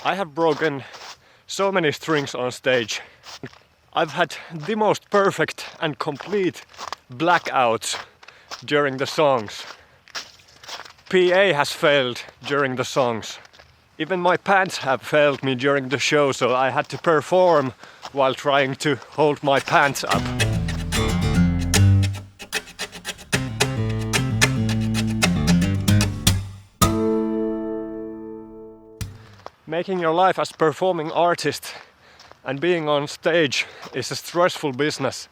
I have broken so many strings on stage. I've had the most perfect and complete blackouts during the songs. PA has failed during the songs. Even my pants have failed me during the show, so I had to perform while trying to hold my pants up. Making your life as performing artist and being on stage is a stressful business.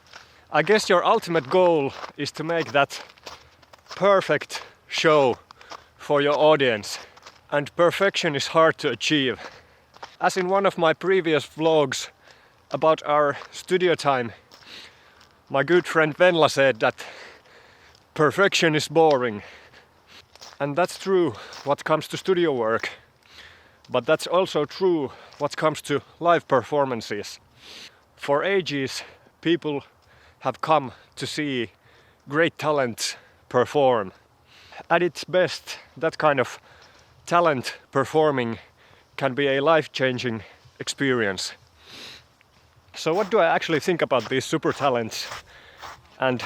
I guess your ultimate goal is to make that perfect show for your audience, and perfection is hard to achieve. As in one of my previous vlogs about our studio time, my good friend Venla said that perfection is boring. And that's true what comes to studio work. But that's also true what comes to live performances. For ages, people have come to see great talent perform. At its best, that kind of talent performing can be a life-changing experience. So what do I actually think about these super talents and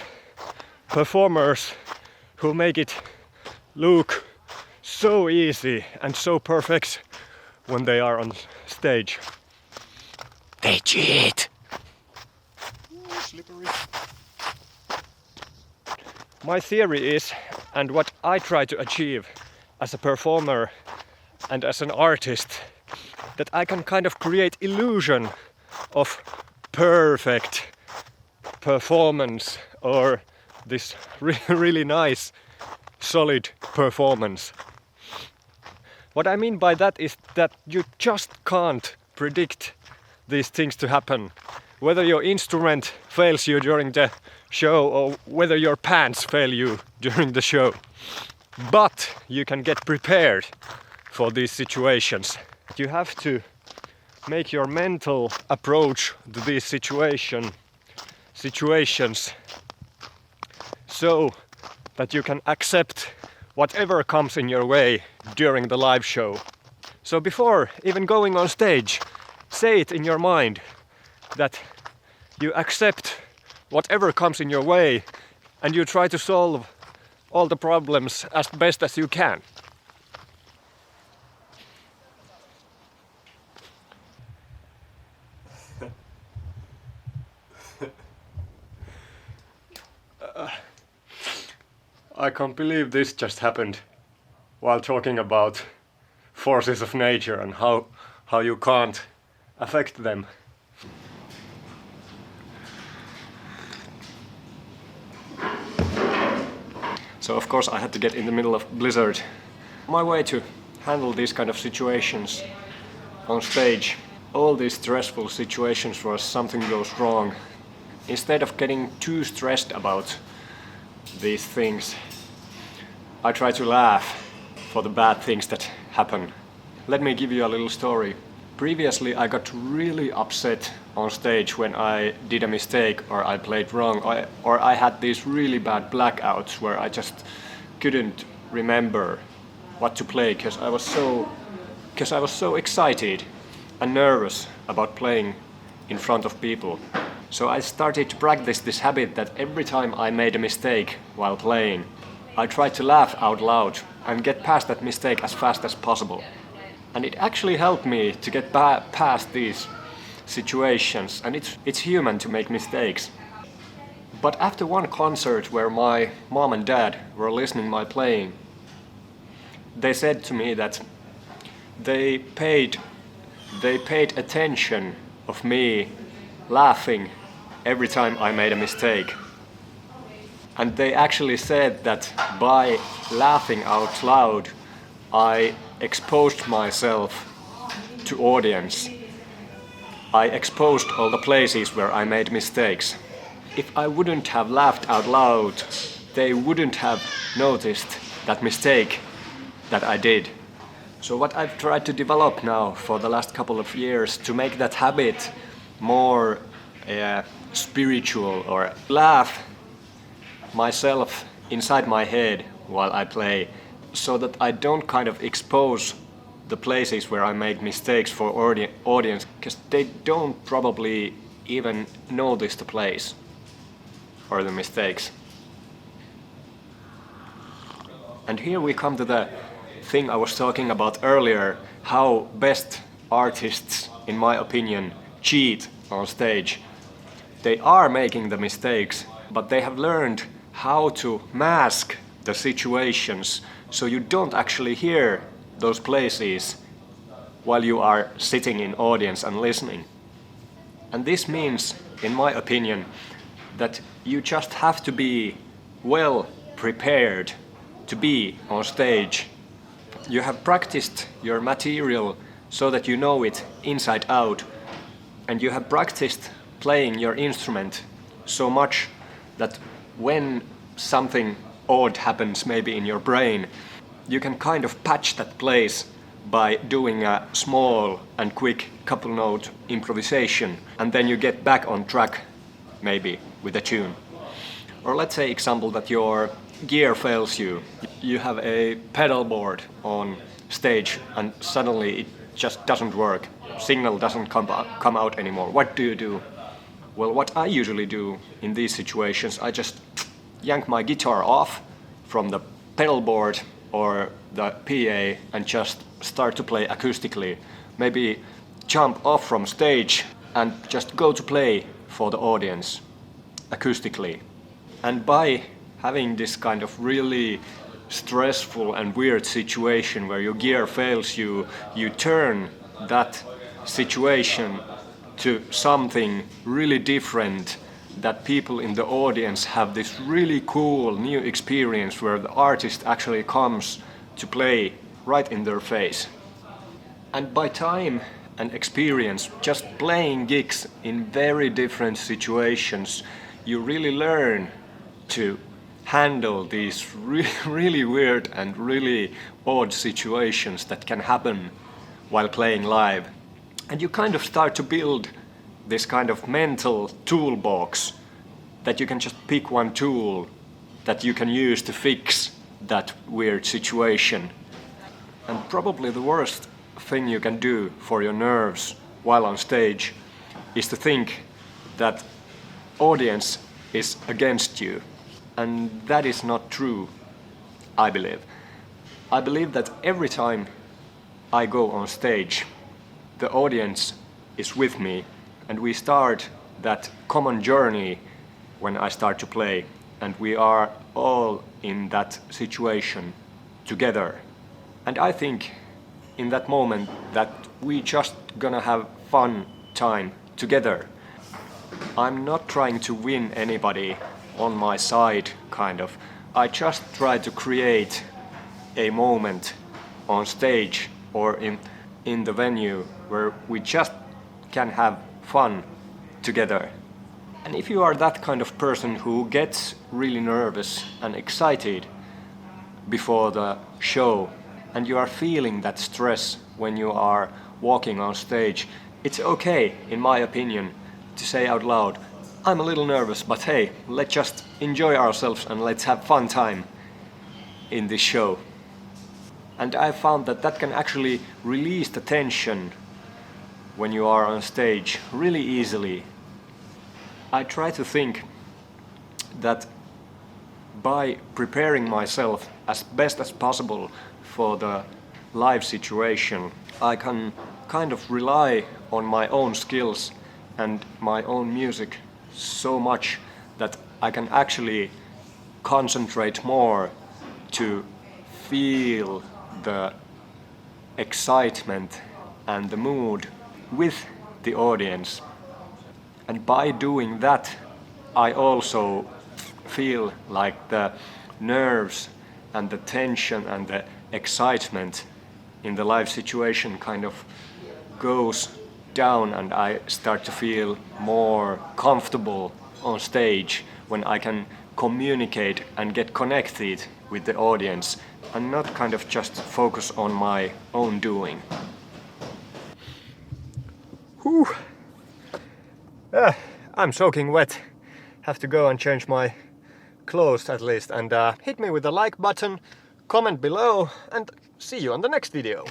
performers who make it look so easy and so perfect when they are on stage? They cheat! Ooh, slippery. My theory is, and what I try to achieve as a performer and as an artist, that I can kind of create illusion of perfect performance or this really nice, solid performance. What I mean by that is that you just can't predict these things to happen. Whether your instrument fails you during the show or whether your pants fail you during the show. But you can get prepared for these situations. You have to make your mental approach to these situations so that you can accept whatever comes in your way during the live show. So before even going on stage, say it in your mind that you accept whatever comes in your way and you try to solve all the problems as best as you can. I can't believe this just happened while talking about forces of nature and how you can't affect them. So of course I had to get in the middle of blizzard. My way to handle these kind of situations on stage, all these stressful situations where something goes wrong, instead of getting too stressed about these things, I try to laugh for the bad things that happen. Let me give you a little story. Previously I got really upset on stage when I did a mistake or I played wrong or I had these really bad blackouts where I just couldn't remember what to play because I was so excited and nervous about playing in front of people. So I started to practice this habit that every time I made a mistake while playing, I tried to laugh out loud and get past that mistake as fast as possible. And it actually helped me to get past these situations, and it's human to make mistakes. But after one concert where my mom and dad were listening my playing, they said to me that they paid attention of me laughing every time I made a mistake. And they actually said that by laughing out loud, I exposed myself to audience. I exposed all the places where I made mistakes. If I wouldn't have laughed out loud, they wouldn't have noticed that mistake that I did. So what I've tried to develop now for the last couple of years to make that habit more spiritual, or laugh myself inside my head while I play, so that I don't kind of expose the places where I make mistakes for audience, because they don't probably even notice the place or the mistakes. And here we come to the thing I was talking about earlier, how best artists, in my opinion, cheat on stage. They are making the mistakes, but they have learned how to mask the situations so you don't actually hear those places while you are sitting in audience and listening. And this means, in my opinion, that you just have to be well prepared to be on stage. You have practiced your material so that you know it inside out, and you have practiced playing your instrument so much that when something odd happens maybe in your brain, you can kind of patch that place by doing a small and quick couple note improvisation, and then you get back on track maybe with a tune. Or let's say example that your gear fails you. You have a pedal board on stage and suddenly it just doesn't work. Signal doesn't come out anymore. What do? Well, what I usually do in these situations, I just yank my guitar off from the pedal board or the PA and just start to play acoustically. Maybe jump off from stage and just go to play for the audience acoustically. And by having this kind of really stressful and weird situation where your gear fails you, you turn that situation to something really different, that people in the audience have this really cool new experience where the artist actually comes to play right in their face. And by time and experience, just playing gigs in very different situations, you really learn to handle these really weird and really odd situations that can happen while playing live. And you kind of start to build this kind of mental toolbox that you can just pick one tool that you can use to fix that weird situation. And probably the worst thing you can do for your nerves while on stage is to think that audience is against you. And that is not true, I believe. I believe that every time I go on stage, the audience is with me, and we start that common journey when I start to play, and we are all in that situation together. And I think in that moment that we just gonna have fun time together. I'm not trying to win anybody on my side, kind of. I just try to create a moment on stage or in the venue where we just can have fun together. And if you are that kind of person who gets really nervous and excited before the show, and you are feeling that stress when you are walking on stage, it's okay, in my opinion, to say out loud, I'm a little nervous, but hey, let's just enjoy ourselves and let's have fun time in this show. And I found that that can actually release the tension when you are on stage really easily. I try to think that by preparing myself as best as possible for the live situation, I can kind of rely on my own skills and my own music so much that I can actually concentrate more to feel the excitement and the mood with the audience. And by doing that, I also feel like the nerves and the tension and the excitement in the live situation kind of goes down, and I start to feel more comfortable on stage when I can communicate and get connected with the audience and not kind of just focus on my own doing. Whew. I'm soaking wet. Have to go and change my clothes at least, and hit me with the like button, comment below, and see you on the next video.